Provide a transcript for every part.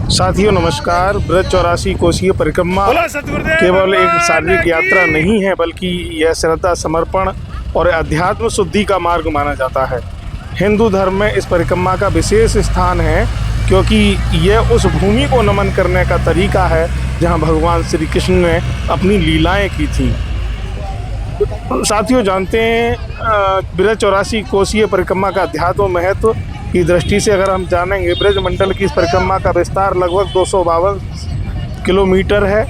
साथियों नमस्कार। ब्रज 84 कोसीय परिक्रमा केवल एक शारीरिक यात्रा नहीं है, बल्कि यह श्रद्धा, समर्पण और अध्यात्म शुद्धि का मार्ग माना जाता है। हिंदू धर्म में इस परिक्रमा का विशेष स्थान है, क्योंकि यह उस भूमि को नमन करने का तरीका है जहां भगवान श्री कृष्ण ने अपनी लीलाएं की थी। साथियों जानते हैं ब्रज 84 कोसीय परिक्रमा का अध्यात्म महत्व की दृष्टि से अगर हम जानेंगे, ब्रज मंडल की इस परिक्रमा का विस्तार लगभग 252 किलोमीटर है,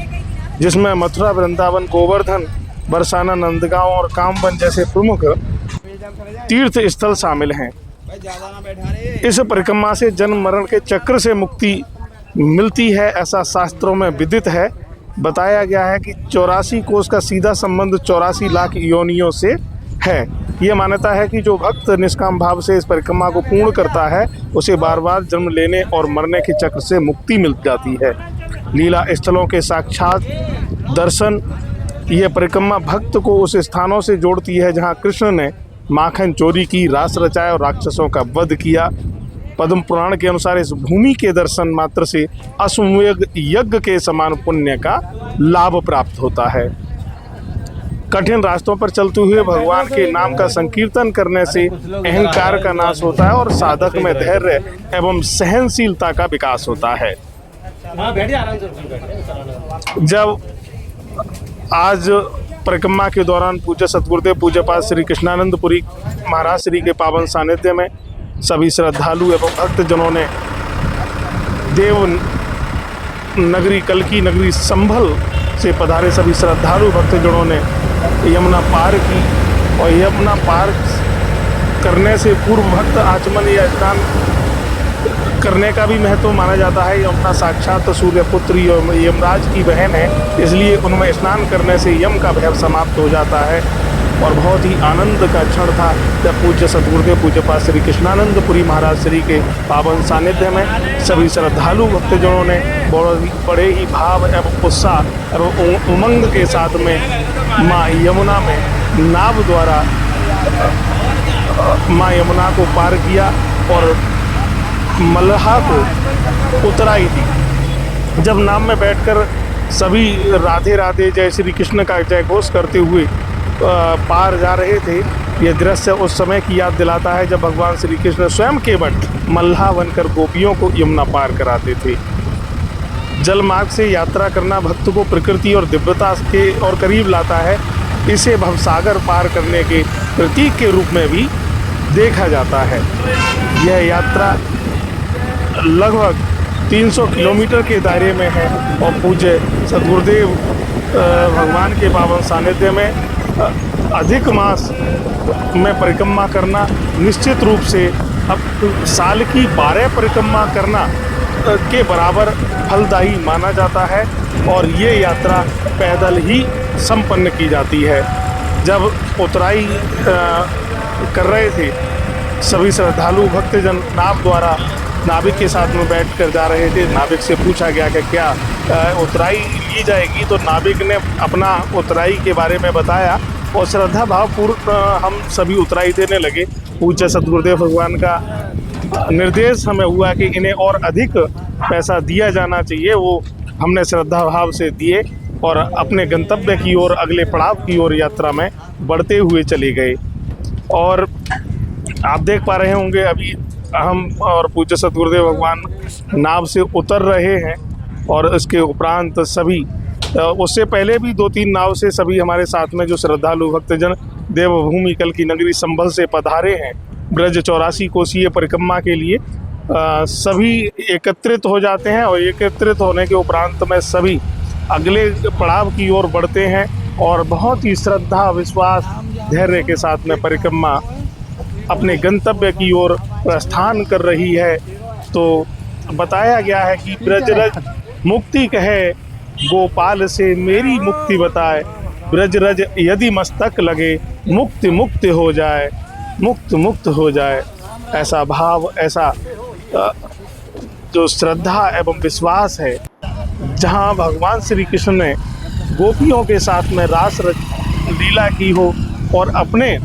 जिसमें मथुरा, वृंदावन, गोवर्धन, बरसाना, नंदगांव और कामवन जैसे प्रमुख तीर्थ स्थल शामिल हैं। इस परिक्रमा से जन्म मरण के चक्र से मुक्ति मिलती है, ऐसा शास्त्रों में विदित है। बताया गया है कि 84 कोस का सीधा संबंध 84 लाख योनियों से है। ये मान्यता है कि जो भक्त निष्काम भाव से इस परिक्रमा को पूर्ण करता है, उसे बार बार जन्म लेने और मरने के चक्र से मुक्ति मिल जाती है। लीला स्थलों के साक्षात दर्शन, ये परिक्रमा भक्त को उस स्थानों से जोड़ती है जहाँ कृष्ण ने माखन चोरी की, रास रचाया और राक्षसों का वध किया। पद्म पुराण के अनुसार इस भूमि के दर्शन मात्र से अश्वमेध यज्ञ के समान पुण्य का लाभ प्राप्त होता है। कठिन रास्तों पर चलते हुए भगवान के नाम का संकीर्तन करने से अहंकार का नाश होता है और साधक में धैर्य एवं सहनशीलता का विकास होता है। जब आज परिक्रमा के दौरान पूज्य सतगुरुदेव पूज्यपाद श्री कृष्णानंदपुरी महाराज श्री के पावन सानिध्य में सभी श्रद्धालु एवं भक्तजनों ने देव नगरी कल्की नगरी संभल से पधारे सभी श्रद्धालु भक्तजनों ने यमुना पार की, और यमुना पार करने से पूर्व भक्त आचमन या स्नान करने का भी महत्व माना जाता है। यमुना साक्षात सूर्यपुत्री यमराज की बहन है, इसलिए उनमें स्नान करने से यम का भय समाप्त हो जाता है। और बहुत ही आनंद का क्षण था जब पूज्य सतगुरुदेव पूज्यपाद श्री कृष्णानंदपुरी महाराज श्री के पावन सानिध्य में सभी श्रद्धालु भक्तजनों ने बड़े ही भाव एवं उत्साह एवं उमंग के साथ में माँ यमुना में नाव द्वारा माँ यमुना को पार किया और मल्लाह को उतराई दी। जब नाव में बैठकर सभी राधे राधे जय श्री कृष्ण का जय घोष करते हुए पार जा रहे थे, ये दृश्य उस समय की याद दिलाता है जब भगवान श्री कृष्ण स्वयं केवट मल्लाह बनकर गोपियों को यमुना पार कराते थे। जल मार्ग से यात्रा करना भक्त को प्रकृति और दिव्यता के और करीब लाता है। इसे भवसागर पार करने के प्रतीक के रूप में भी देखा जाता है। यह यात्रा लगभग 300 किलोमीटर के दायरे में है और पूज्य सतगुरुदेव भगवान के पावन सानिध्य में अधिक मास में परिक्रमा करना निश्चित रूप से अब साल की 12 परिक्रमा करना के बराबर फलदायी माना जाता है, और ये यात्रा पैदल ही संपन्न की जाती है। जब उतराई कर रहे थे, सभी श्रद्धालु भक्तजन नाव द्वारा नाविक के साथ में बैठ कर जा रहे थे। नाविक से पूछा गया कि क्या उतराई ली जाएगी, तो नाविक ने अपना उतराई के बारे में बताया और श्रद्धा भावपूर्ण हम सभी उतराई देने लगे। पूज्य सतगुरुदेव भगवान का निर्देश हमें हुआ कि इन्हें और अधिक पैसा दिया जाना चाहिए। वो हमने श्रद्धा भाव से दिए और अपने गंतव्य की ओर, अगले पड़ाव की ओर यात्रा में बढ़ते हुए चले गए। और आप देख पा रहे होंगे अभी हम और पूज्य सतगुरुदेव भगवान नाव से उतर रहे हैं, और इसके उपरांत सभी उससे पहले भी 2-3 नाव से सभी हमारे साथ में जो श्रद्धालु भक्तजन देवभूमि कल्की नगरी संभल से पधारे हैं ब्रज 84 कोसीय परिक्रमा के लिए, सभी एकत्रित हो जाते हैं। और एकत्रित होने के उपरांत में सभी अगले पड़ाव की ओर बढ़ते हैं और बहुत ही श्रद्धा, विश्वास, धैर्य के साथ में परिक्रमा अपने गंतव्य की ओर प्रस्थान कर रही है। तो बताया गया है कि ब्रजरज मुक्ति कहे, गोपाल से मेरी मुक्ति बताए, ब्रजरज यदि मस्तक लगे, मुक्ति मुक्त हो जाए, मुक्त मुक्त हो जाए। ऐसा भाव, ऐसा जो श्रद्धा एवं विश्वास है, जहाँ भगवान श्री कृष्ण ने गोपियों के साथ में रास लीला की हो और अपने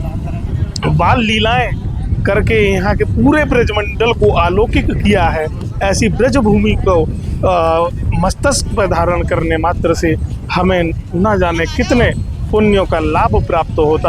बाल लीलाएं करके यहाँ के पूरे ब्रजमंडल को अलौकिक किया है। ऐसी ब्रजभूमि को मस्तक पर धारण करने मात्र से हमें न जाने कितने पुण्यों का लाभ प्राप्त होता है।